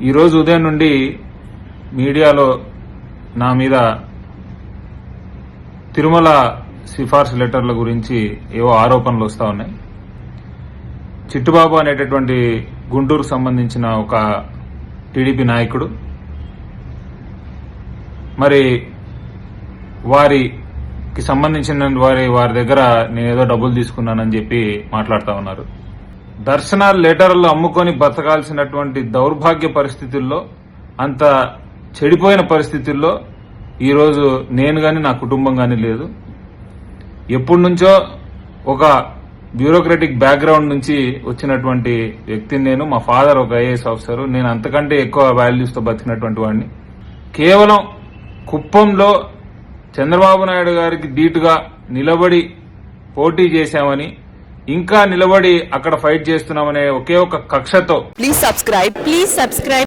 ఈరోజు ఉదయం నుండి మీడియాలో నా మీద తిరుమల సిఫార్సు లెటర్ల గురించి ఏవో ఆరోపణలు వస్తూ ఉన్నాయి. చిట్టుబాబు అనేటటువంటి గుంటూరుకు సంబంధించిన ఒక టీడీపీ నాయకుడు మరి వారికి సంబంధించిన వారి దగ్గర నేనేదో డబ్బులు తీసుకున్నానని చెప్పి మాట్లాడుతూ ఉన్నారు. దర్శనాలు లెటర్లు అమ్ముకొని బతకాల్సినటువంటి దౌర్భాగ్య పరిస్థితుల్లో, అంత చెడిపోయిన పరిస్థితుల్లో ఈరోజు నేను గాని నా కుటుంబం గాని లేదు. ఎప్పటి నుంచో ఒక బ్యూరోక్రటిక్ బ్యాక్గ్రౌండ్ నుంచి వచ్చినటువంటి వ్యక్తిని నేను. మా ఫాదర్ ఒక ఐఏఎస్ ఆఫీసర్. నేను అంతకంటే ఎక్కువ వాల్యూస్ తో బతికినటువంటి వాడిని. కేవలం కుప్పంలో చంద్రబాబు నాయుడు గారికి ధీటుగా నిలబడి పోటీ చేశామని, ఇంకా నిలబడి అక్కడ ఫైట్ చేస్తున్నామనే ఒకే ఒక కక్షతో ప్లీజ్ సబ్స్క్రైబ్